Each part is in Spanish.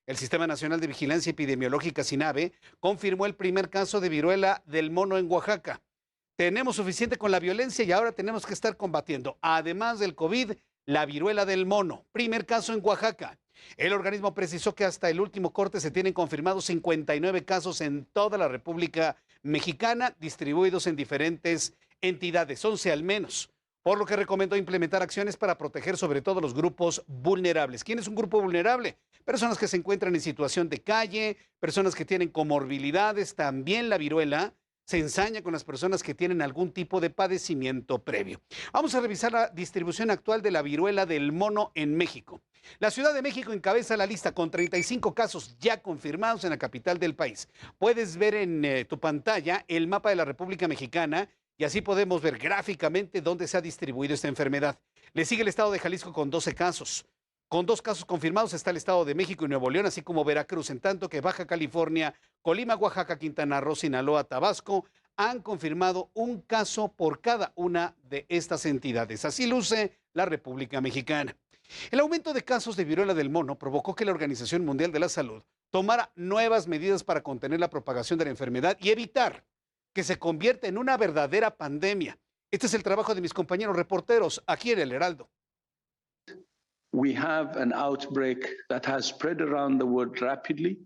El Sistema Nacional de Vigilancia Epidemiológica SINAVE confirmó el primer caso de viruela del mono en Oaxaca. Tenemos suficiente con la violencia y ahora tenemos que estar combatiendo, además del COVID, la viruela del mono. Primer caso en Oaxaca. El organismo precisó que hasta el último corte se tienen confirmados 59 casos en toda la República Mexicana, distribuidos en diferentes entidades, 11 al menos, por lo que recomendó implementar acciones para proteger sobre todo los grupos vulnerables. ¿Quién es un grupo vulnerable? Personas que se encuentran en situación de calle, personas que tienen comorbilidades, también la viruela se ensaña con las personas que tienen algún tipo de padecimiento previo. Vamos a revisar la distribución actual de la viruela del mono en México. La Ciudad de México encabeza la lista con 35 casos ya confirmados en la capital del país. Puedes ver en tu pantalla el mapa de la República Mexicana y así podemos ver gráficamente dónde se ha distribuido esta enfermedad. Le sigue el estado de Jalisco con 12 casos. Con 2 casos confirmados está el Estado de México y Nuevo León, así como Veracruz, en tanto que Baja California, Colima, Oaxaca, Quintana Roo, Sinaloa, Tabasco han confirmado un caso por cada una de estas entidades. Así luce la República Mexicana. El aumento de casos de viruela del mono provocó que la Organización Mundial de la Salud tomara nuevas medidas para contener la propagación de la enfermedad y evitar que se convierta en una verdadera pandemia. Este es el trabajo de mis compañeros reporteros aquí en El Heraldo. We have an outbreak that has spread around the world rapidly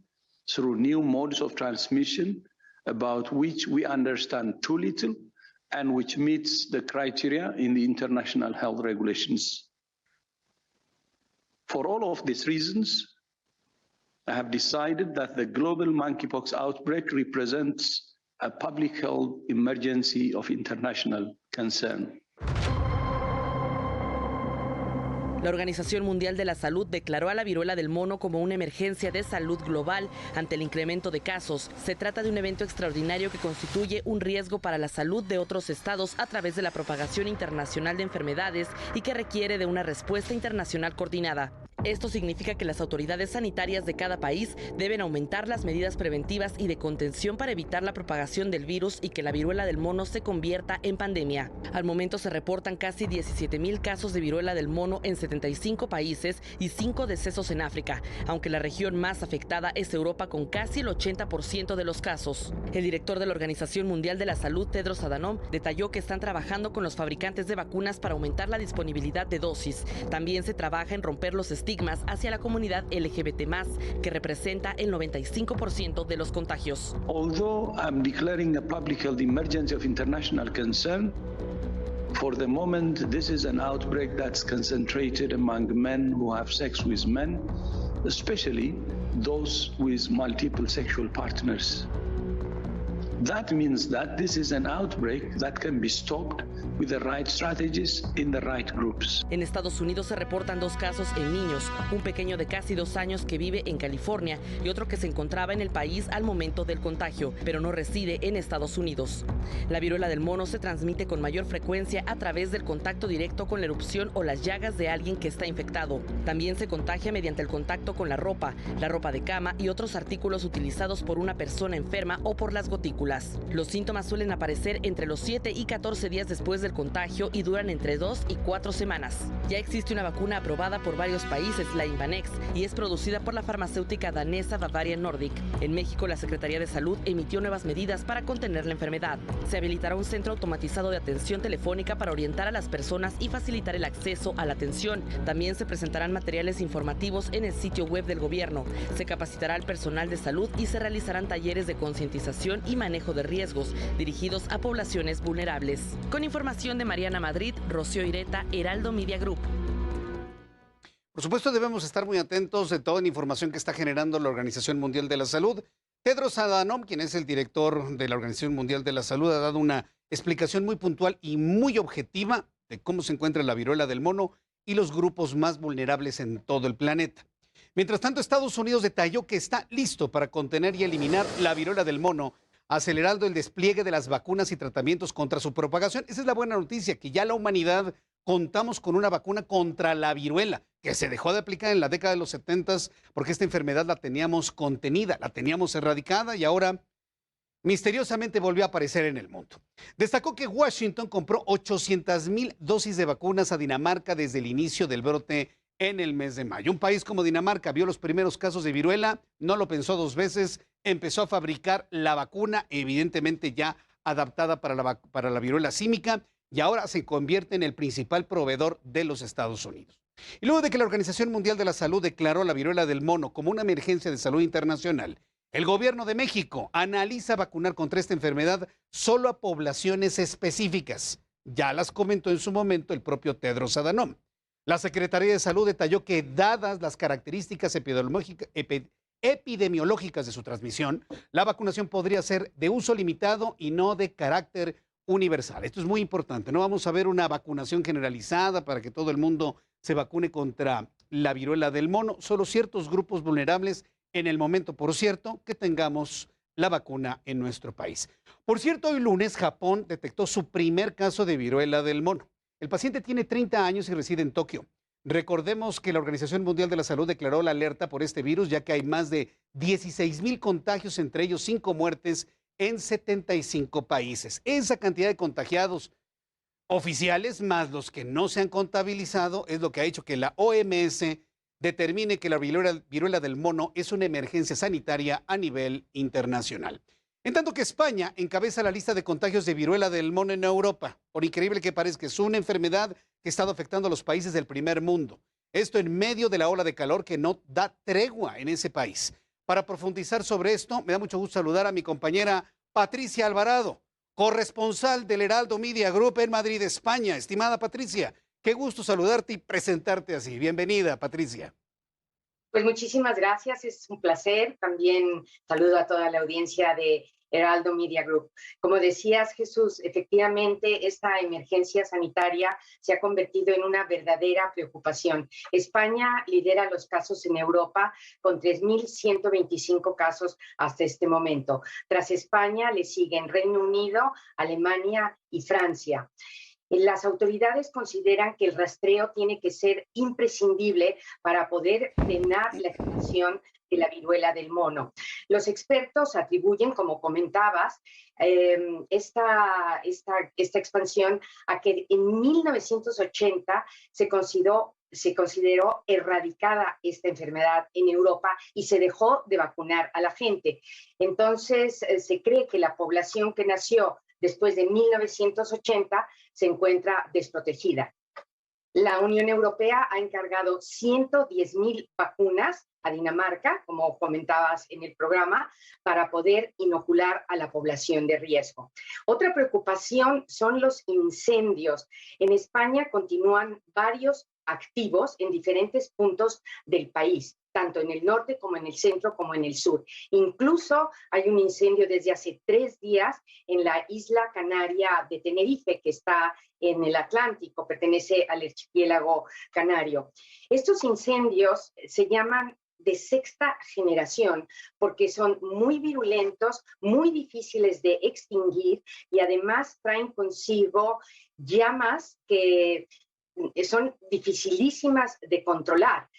through new modes of transmission, about which we understand too little and which meets the criteria in the international health regulations. For all of these reasons, I have decided that the global monkeypox outbreak represents a public health emergency of international concern. La Organización Mundial de la Salud declaró a la viruela del mono como una emergencia de salud global ante el incremento de casos. Se trata de un evento extraordinario que constituye un riesgo para la salud de otros estados a través de la propagación internacional de enfermedades y que requiere de una respuesta internacional coordinada. Esto significa que las autoridades sanitarias de cada país deben aumentar las medidas preventivas y de contención para evitar la propagación del virus y que la viruela del mono se convierta en pandemia. Al momento se reportan casi 17,000 casos de viruela del mono en 75 países y 5 decesos en África, aunque la región más afectada es Europa con casi el 80% de los casos. El director de la Organización Mundial de la Salud, Tedros Adhanom, detalló que están trabajando con los fabricantes de vacunas para aumentar la disponibilidad de dosis. También se trabaja en romper los estigmas hacia la comunidad LGBT+, que representa el 95% de los contagios. Although I'm declaring a public health emergency of international concern, for the moment this is an outbreak that's concentrated among men who have sex with men, especially those with multiple sexual partners. That means that this is an outbreak that can be stopped with the right strategies in the right groups. En Estados Unidos se reportan 2 casos en niños, un pequeño de casi 2 años que vive en California y otro que se encontraba en el país al momento del contagio, pero no reside en Estados Unidos. La viruela del mono se transmite con mayor frecuencia a través del contacto directo con la erupción o las llagas de alguien que está infectado. También se contagia mediante el contacto con la ropa de cama y otros artículos utilizados por una persona enferma o por las gotículas. Los síntomas suelen aparecer entre los 7 y 14 días después del contagio y duran entre 2 y 4 semanas. Ya existe una vacuna aprobada por varios países, la Imvanex, y es producida por la farmacéutica danesa Bavarian Nordic. En México, la Secretaría de Salud emitió nuevas medidas para contener la enfermedad. Se habilitará un centro automatizado de atención telefónica para orientar a las personas y facilitar el acceso a la atención. También se presentarán materiales informativos en el sitio web del gobierno. Se capacitará al personal de salud y se realizarán talleres de concientización y manejo de riesgos dirigidos a poblaciones vulnerables. Con información de Mariana Madrid, Rocío Ireta, Heraldo Media Group. Por supuesto, debemos estar muy atentos de toda la información que está generando la Organización Mundial de la Salud. Tedros Adhanom, quien es el director de la Organización Mundial de la Salud, ha dado una explicación muy puntual y muy objetiva de cómo se encuentra la viruela del mono y los grupos más vulnerables en todo el planeta. Mientras tanto, Estados Unidos detalló que está listo para contener y eliminar la viruela del mono, acelerando el despliegue de las vacunas y tratamientos contra su propagación. Esa es la buena noticia, que ya la humanidad contamos con una vacuna contra la viruela, que se dejó de aplicar en la década de los 70 porque esta enfermedad la teníamos contenida, la teníamos erradicada y ahora misteriosamente volvió a aparecer en el mundo. Destacó que Washington compró 800,000 dosis de vacunas a Dinamarca desde el inicio del brote en el mes de mayo. Un país como Dinamarca vio los primeros casos de viruela, no lo pensó dos veces, empezó a fabricar la vacuna, evidentemente ya adaptada para la viruela símica, y ahora se convierte en el principal proveedor de los Estados Unidos. Y luego de que la Organización Mundial de la Salud declaró la viruela del mono como una emergencia de salud internacional, el gobierno de México analiza vacunar contra esta enfermedad solo a poblaciones específicas. Ya las comentó en su momento el propio Tedros Adhanom. La Secretaría de Salud detalló que, dadas las características epidemiológicas de su transmisión, la vacunación podría ser de uso limitado y no de carácter universal. Esto es muy importante. No vamos a ver una vacunación generalizada para que todo el mundo se vacune contra la viruela del mono. Solo ciertos grupos vulnerables en el momento, por cierto, que tengamos la vacuna en nuestro país. Por cierto, hoy lunes Japón detectó su primer caso de viruela del mono. El paciente tiene 30 años y reside en Tokio. Recordemos que la Organización Mundial de la Salud declaró la alerta por este virus, ya que hay más de 16,000 contagios, entre ellos 5 muertes en 75 países. Esa cantidad de contagiados oficiales, más los que no se han contabilizado, es lo que ha hecho que la OMS determine que la viruela del mono es una emergencia sanitaria a nivel internacional. En tanto que España encabeza la lista de contagios de viruela del mono en Europa. Por increíble que parezca, es una enfermedad que ha estado afectando a los países del primer mundo. Esto en medio de la ola de calor que no da tregua en ese país. Para profundizar sobre esto, me da mucho gusto saludar a mi compañera Patricia Alvarado, corresponsal del Heraldo Media Group en Madrid, España. Estimada Patricia, qué gusto saludarte y presentarte así. Bienvenida, Patricia. Pues muchísimas gracias, es un placer. También saludo a toda la audiencia de Heraldo Media Group. Como decías, Jesús, efectivamente esta emergencia sanitaria se ha convertido en una verdadera preocupación. España lidera los casos en Europa con 3.125 casos hasta este momento. Tras España le siguen Reino Unido, Alemania y Francia. Las autoridades consideran que el rastreo tiene que ser imprescindible para poder frenar la expansión de la viruela del mono. Los expertos atribuyen, como comentabas, esta expansión a que en 1980 se consideró erradicada esta enfermedad en Europa y se dejó de vacunar a la gente. Entonces, se cree que la población que nació después de 1980 se encuentra desprotegida. La Unión Europea ha encargado 110,000 vacunas a Dinamarca, como comentabas en el programa, para poder inocular a la población de riesgo. Otra preocupación son los incendios. En España continúan varios activos en diferentes puntos del país, tanto en el norte como en el centro como en el sur. Incluso hay un incendio desde hace 3 días en la isla canaria de Tenerife, que está en el Atlántico, pertenece al archipiélago canario. Estos incendios se llaman de sexta generación porque son muy virulentos, muy difíciles de extinguir y además traen consigo llamas que son dificilísimas de controlar.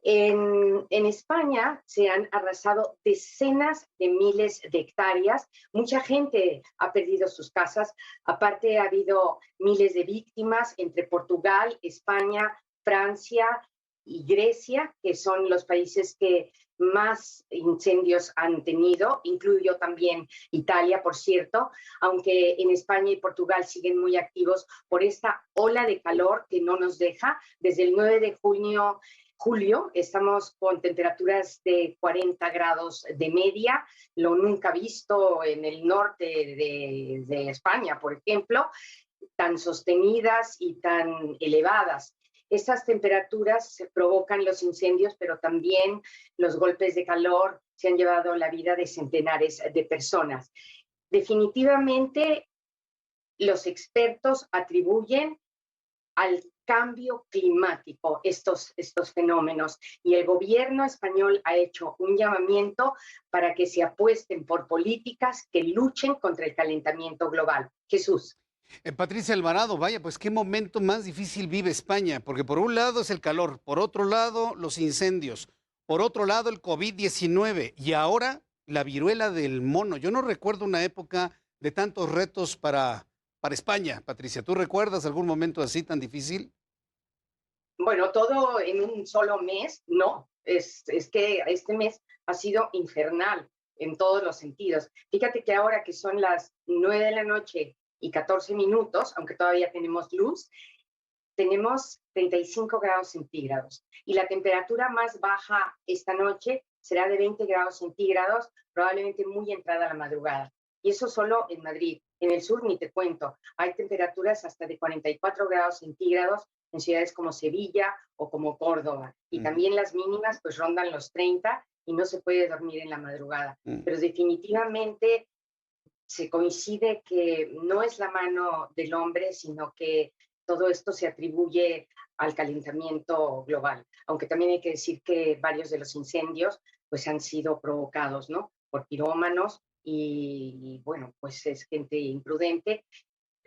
En España se han arrasado decenas de miles de hectáreas, mucha gente ha perdido sus casas, aparte ha habido miles de víctimas entre Portugal, España, Francia y Grecia, que son los países que más incendios han tenido, incluyo también Italia, por cierto, aunque en España y Portugal siguen muy activos por esta ola de calor que no nos deja. Desde el 9 de julio estamos con temperaturas de 40 grados de media, lo nunca visto en el norte de España, por ejemplo, tan sostenidas y tan elevadas. Estas temperaturas provocan los incendios, pero también los golpes de calor se han llevado la vida de centenares de personas. Definitivamente, los expertos atribuyen al cambio climático estos fenómenos y el gobierno español ha hecho un llamamiento para que se apuesten por políticas que luchen contra el calentamiento global. Jesús. Patricia Alvarado, vaya, pues qué momento más difícil vive España, porque por un lado es el calor, por otro lado los incendios, por otro lado el COVID-19 y ahora la viruela del mono. Yo no recuerdo una época de tantos retos para España, Patricia. ¿Tú recuerdas algún momento así tan difícil? Bueno, todo en un solo mes, no. Es que este mes ha sido infernal en todos los sentidos. Fíjate que ahora que son las 9 de la noche y 14 minutos, aunque todavía tenemos luz, tenemos 35 grados centígrados y la temperatura más baja esta noche será de 20 grados centígrados, probablemente muy entrada a la madrugada. Y eso solo en Madrid. En el sur ni te cuento. Hay temperaturas hasta de 44 grados centígrados en ciudades como Sevilla o como Córdoba. Y también las mínimas pues rondan los 30 y no se puede dormir en la madrugada. Pero definitivamente se coincide que no es la mano del hombre, sino que todo esto se atribuye al calentamiento global. Aunque también hay que decir que varios de los incendios pues han sido provocados, ¿no?, por pirómanos y bueno, pues es gente imprudente,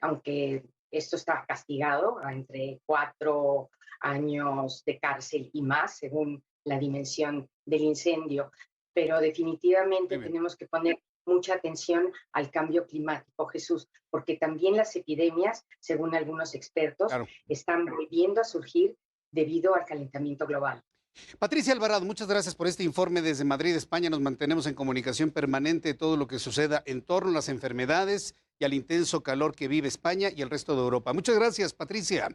aunque esto está castigado a entre 4 años de cárcel y más, según la dimensión del incendio. Pero definitivamente tenemos que poner mucha atención al cambio climático, Jesús, porque también las epidemias, según algunos expertos, están volviendo a surgir debido al calentamiento global. Patricia Alvarado, muchas gracias por este informe desde Madrid, España. Nos mantenemos en comunicación permanente de todo lo que suceda en torno a las enfermedades y al intenso calor que vive España y el resto de Europa. Muchas gracias, Patricia.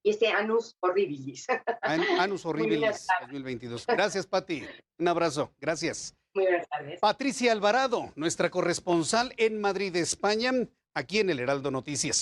Y este Annus Horribilis. Annus Horribilis 2022. Gracias, Pati. Un abrazo. Gracias. Muy buenas tardes. Patricia Alvarado, nuestra corresponsal en Madrid, España, aquí en el Heraldo Noticias.